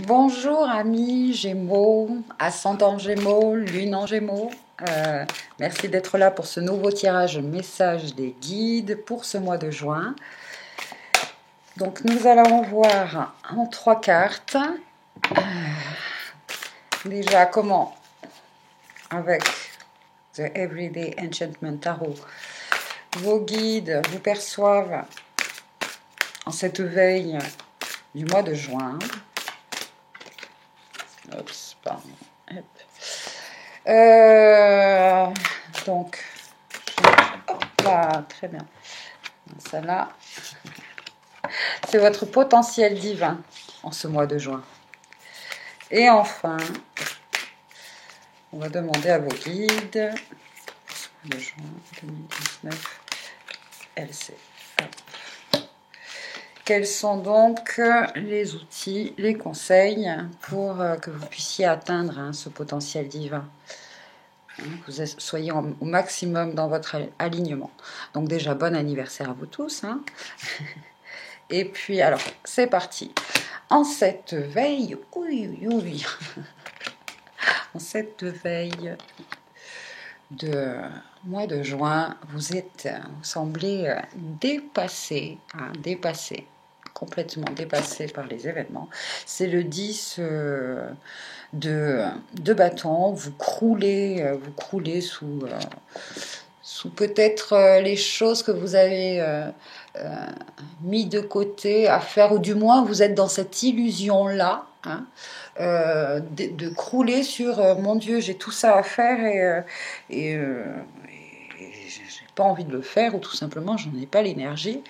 Bonjour amis Gémeaux, ascendant Gémeaux, lune en Gémeaux. Merci d'être là pour ce nouveau tirage message des guides pour ce mois de juin. Donc nous allons voir en 3 cartes. Déjà comment avec The Everyday Enchantment Tarot vos guides vous perçoivent en cette veille du mois de juin. Oups, pardon. Hop. Donc, hop là, très bien. Celle-là, c'est votre potentiel divin en ce mois de juin. Et enfin, on va demander à vos guides, de juin 2019, LC. Quels sont donc les outils, les conseils pour que vous puissiez atteindre ce potentiel divin, que vous soyez au maximum dans votre alignement. Donc déjà, bon anniversaire à vous tous. Et puis, alors, c'est parti. En cette veille, en cette veille de mois de juin, vous semblez dépassé, complètement dépassé par les événements. C'est le 10 de bâton. Vous croulez sous peut-être les choses que vous avez mis de côté à faire, ou du moins vous êtes dans cette illusion-là, de crouler sur mon Dieu, j'ai tout ça à faire et j'ai pas envie de le faire, ou tout simplement j'en ai pas l'énergie.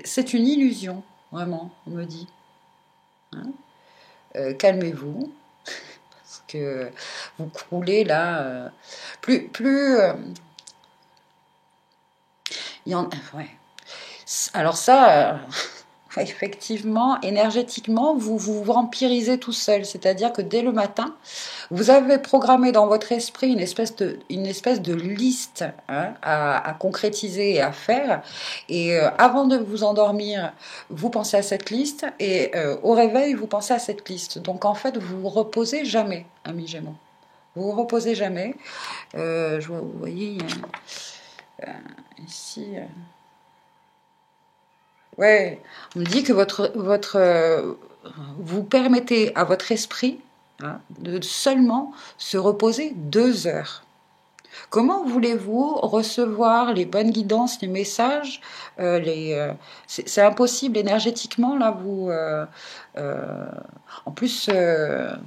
C'est une illusion, vraiment, on me dit. Calmez-vous, parce que vous croulez là, ouais. Alors ça, effectivement, énergétiquement, vous vous vampirisez tout seul. C'est-à-dire que dès le matin, vous avez programmé dans votre esprit une espèce de liste à concrétiser et à faire. Et avant de vous endormir, vous pensez à cette liste. Et au réveil, vous pensez à cette liste. Donc en fait, vous vous reposez jamais, amis Gémeaux. Vous vous reposez jamais. Vous voyez, ici... Ouais, on me dit que vous permettez à votre esprit de seulement se reposer 2 heures. Comment voulez-vous recevoir les bonnes guidances, les messages c'est impossible énergétiquement, là, en plus,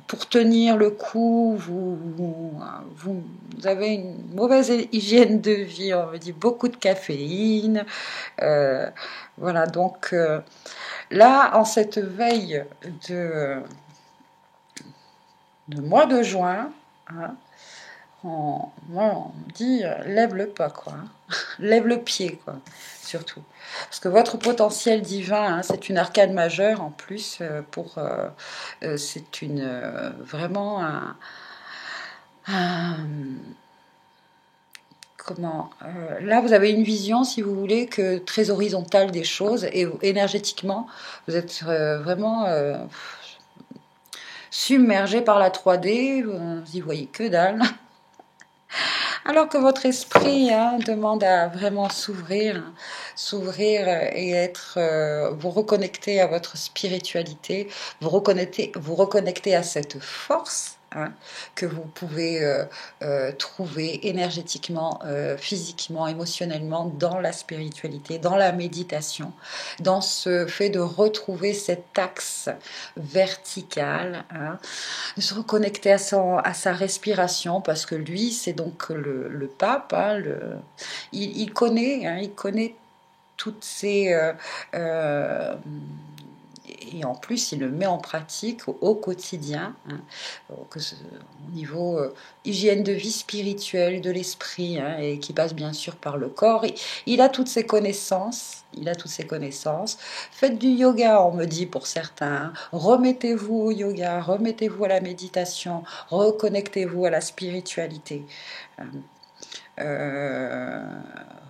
pour tenir le coup, vous avez une mauvaise hygiène de vie, on me dit beaucoup de caféine, voilà, donc là, en cette veille de mois de juin, moi, on me dit lève le pas, quoi. Lève le pied, quoi, surtout. Parce que votre potentiel divin, c'est une arcane majeure en plus, c'est vraiment là, vous avez une vision, si vous voulez, très horizontale des choses, et énergétiquement, vous êtes vraiment submergé par la 3D, vous n'y voyez que dalle. Alors que votre esprit demande à vraiment s'ouvrir et vous reconnecter à votre spiritualité, vous reconnecter à cette force que vous pouvez trouver énergétiquement, physiquement, émotionnellement dans la spiritualité, dans la méditation, dans ce fait de retrouver cet axe vertical, de se reconnecter à sa respiration, parce que lui, c'est donc le pape, il connaît toutes ces... et en plus, il le met en pratique au quotidien, au niveau hygiène de vie spirituelle de l'esprit, et qui passe bien sûr par le corps. Il a toutes ses connaissances. Faites du yoga, on me dit pour certains. Remettez-vous au yoga, remettez-vous à la méditation, reconnectez-vous à la spiritualité.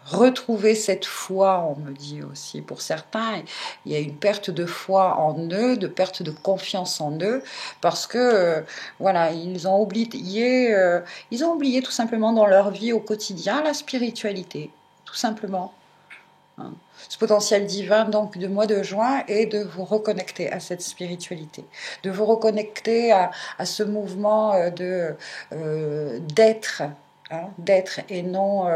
retrouver cette foi, on me dit aussi pour certains, il y a une perte de foi en eux, de perte de confiance en eux, parce que voilà, ils ont oublié tout simplement dans leur vie au quotidien la spiritualité, tout simplement. Hein. Ce potentiel divin donc du mois de juin est de vous reconnecter à cette spiritualité, de vous reconnecter à ce mouvement d'être, hein, d'être et non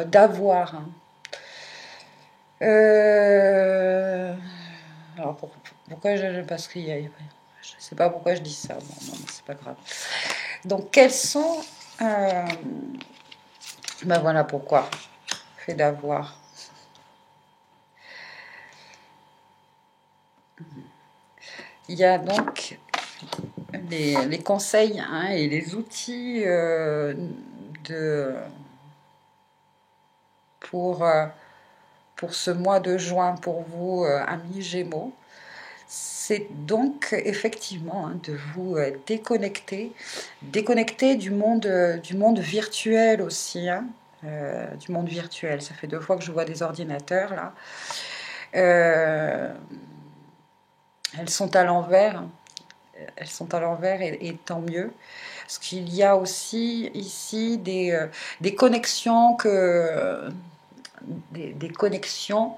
d'avoir. Hein. Alors pourquoi parce qu'il y a, je sais pas pourquoi je dis ça, non c'est pas grave. Donc quels sont ben voilà pourquoi fait d'avoir. Il y a donc les conseils hein, et les outils pour ce mois de juin pour vous, amis Gémeaux. C'est donc effectivement hein, de vous déconnecter du monde virtuel aussi. Hein, du monde virtuel. Ça fait 2 fois que je vois des ordinateurs là. Elles sont à l'envers. Elles sont à l'envers et tant mieux. Parce qu'il y a aussi ici des connexions des connexions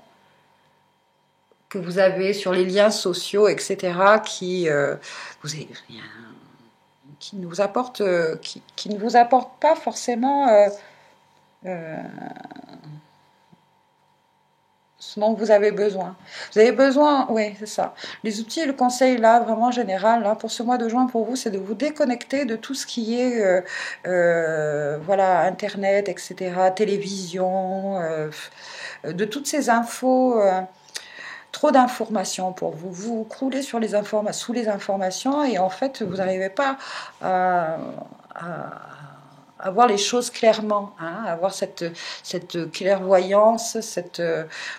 que vous avez sur les liens sociaux, etc., qui ne vous apportent, qui ne vous apportent pas forcément ce dont vous avez besoin. Vous avez besoin, oui, c'est ça. Les outils et le conseil, là, vraiment général, là, pour ce mois de juin, pour vous, c'est de vous déconnecter de tout ce qui est, voilà, Internet, etc., télévision, de toutes ces infos, trop d'informations pour vous. Vous croulez sous les informations et en fait, vous n'arrivez pas à voir les choses clairement, hein, avoir cette clairvoyance,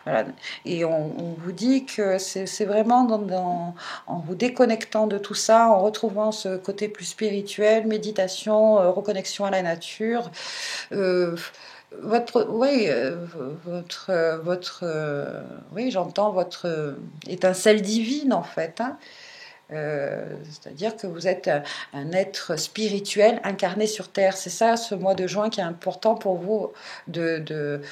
voilà. Et on vous dit que c'est vraiment en vous déconnectant de tout ça, en retrouvant ce côté plus spirituel, méditation, reconnexion à la nature, oui, j'entends votre étincelle divine en fait, hein. C'est-à-dire que vous êtes un être spirituel incarné sur Terre. C'est ça, ce mois de juin qui est important pour vous de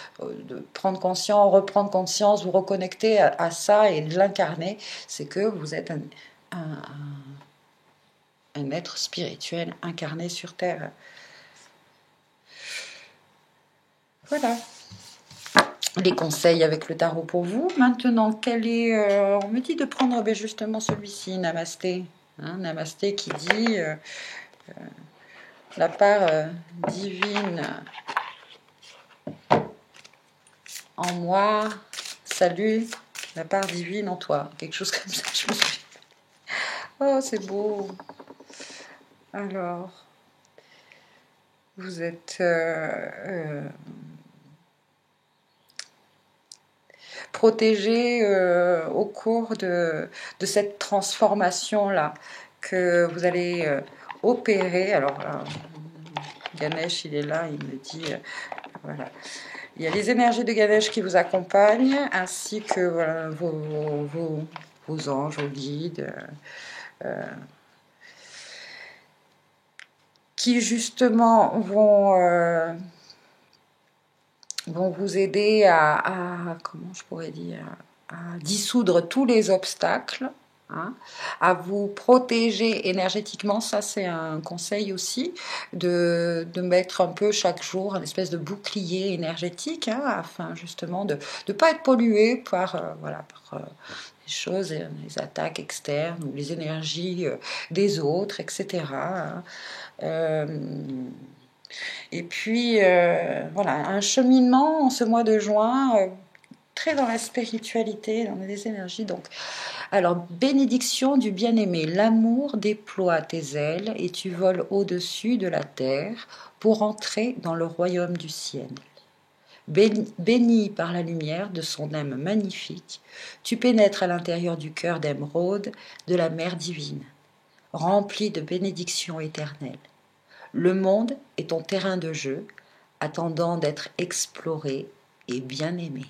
prendre conscience, reprendre conscience, vous reconnecter à ça et de l'incarner. C'est que vous êtes un être spirituel incarné sur Terre. Voilà. Les conseils avec le tarot pour vous. Maintenant, on me dit de prendre justement celui-ci, Namasté. Hein, Namasté qui dit la part divine en moi, salut, la part divine en toi. Quelque chose comme ça, je me suis... Oh, c'est beau. Alors, vous êtes... protégé au cours de cette transformation-là que vous allez opérer. Alors, Ganesh, il est là, il me dit, voilà. Il y a les énergies de Ganesh qui vous accompagnent, ainsi que voilà, vos anges, vos guides, qui justement vont vous aider comment je pourrais dire, à dissoudre tous les obstacles, hein, à vous protéger énergétiquement. Ça, c'est un conseil aussi, de mettre un peu chaque jour une espèce de bouclier énergétique, hein, afin justement de ne pas être pollué par, les choses, les attaques externes ou les énergies des autres, etc. Et puis, voilà, un cheminement en ce mois de juin, très dans la spiritualité, dans les énergies. Donc, alors, bénédiction du bien-aimé, l'amour déploie tes ailes et tu voles au-dessus de la terre pour entrer dans le royaume du ciel. Béni par la lumière de son âme magnifique, tu pénètres à l'intérieur du cœur d'émeraude de la mère divine, rempli de bénédictions éternelles. Le monde est ton terrain de jeu, attendant d'être exploré et bien aimé.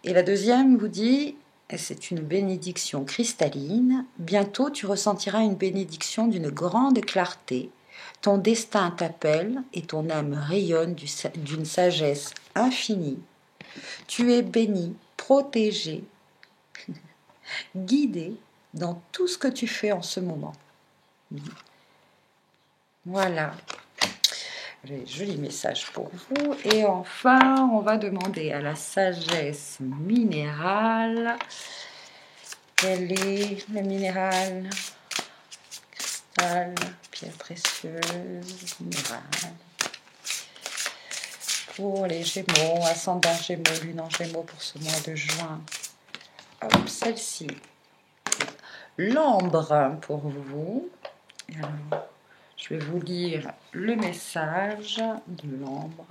Et la deuxième vous dit, et c'est une bénédiction cristalline, bientôt tu ressentiras une bénédiction d'une grande clarté. Ton destin t'appelle et ton âme rayonne d'une sagesse infinie. Tu es béni, protégé, guidé dans tout ce que tu fais en ce moment. Voilà. Joli message pour vous. Et enfin, on va demander à la sagesse minérale. Quel est le minéral? Cristal, pierre précieuse, minéral. Pour les Gémeaux, ascendant Gémeaux, lune en Gémeaux pour ce mois de juin. Hop, celle-ci. L'ambre pour vous. Alors, je vais vous lire le message de l'ambre.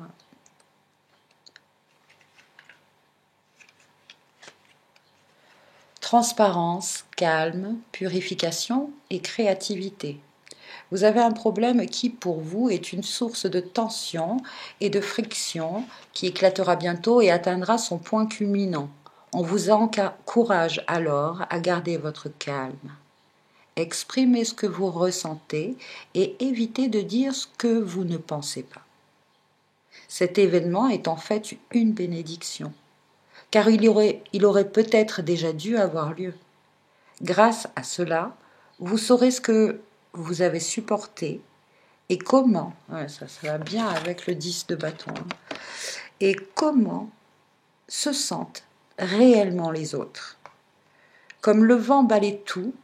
Transparence, calme, purification et créativité. Vous avez un problème qui, pour vous, est une source de tension et de friction qui éclatera bientôt et atteindra son point culminant. On vous encourage alors à garder votre calme. Exprimez ce que vous ressentez et évitez de dire ce que vous ne pensez pas. Cet événement est en fait une bénédiction, car il aurait peut-être déjà dû avoir lieu. Grâce à cela, vous saurez ce que vous avez supporté et comment, ça va bien avec le 10 de bâton, et comment se sentent réellement les autres. Comme le vent balaie tout,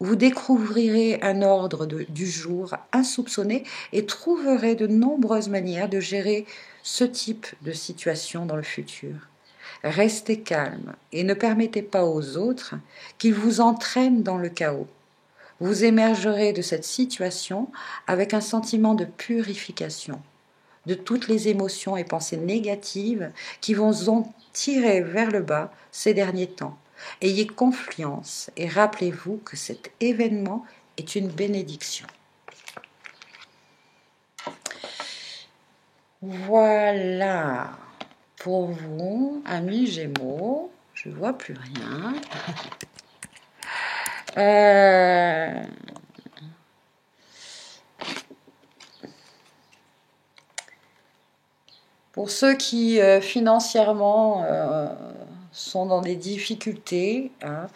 vous découvrirez un ordre du jour insoupçonné et trouverez de nombreuses manières de gérer ce type de situation dans le futur. Restez calme et ne permettez pas aux autres qu'ils vous entraînent dans le chaos. Vous émergerez de cette situation avec un sentiment de purification de toutes les émotions et pensées négatives qui vous ont tiré vers le bas ces derniers temps. Ayez confiance et rappelez-vous que cet événement est une bénédiction. Voilà pour vous, amis Gémeaux. Je ne vois plus rien. Pour ceux qui financièrement sont dans des difficultés, hein,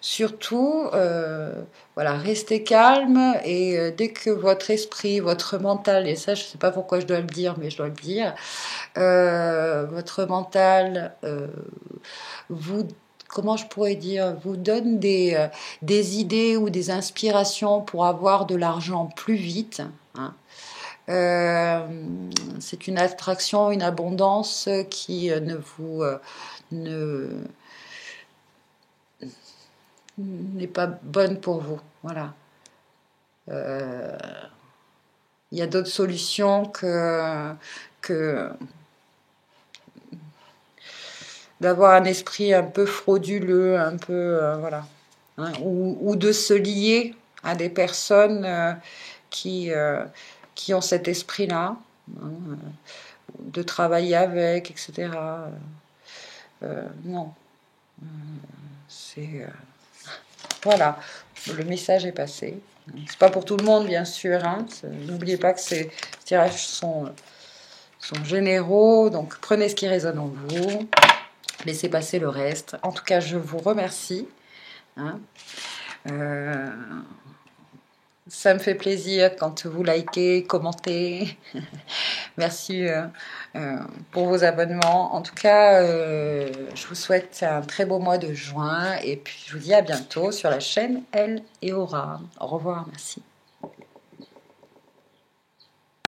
surtout, voilà, restez calme et dès que votre esprit, votre mental, et ça je ne sais pas pourquoi je dois le dire, mais je dois le dire, votre mental vous, comment je pourrais dire, vous donne des idées ou des inspirations pour avoir de l'argent plus vite, hein. C'est une attraction, une abondance qui n'est pas bonne pour vous. Voilà. Il y a d'autres solutions que d'avoir un esprit un peu frauduleux, un peu voilà, hein, ou de se lier à des personnes qui ont cet esprit-là, hein, de travailler avec, etc. Non. C'est... voilà, le message est passé. C'est pas pour tout le monde, bien sûr. Hein. N'oubliez pas que ces tirages sont généraux, donc prenez ce qui résonne en vous, laissez passer le reste. En tout cas, je vous remercie. Hein. Ça me fait plaisir quand vous likez, commentez. Merci pour vos abonnements. En tout cas, je vous souhaite un très beau mois de juin et puis je vous dis à bientôt sur la chaîne Elle et Aura. Au revoir, merci.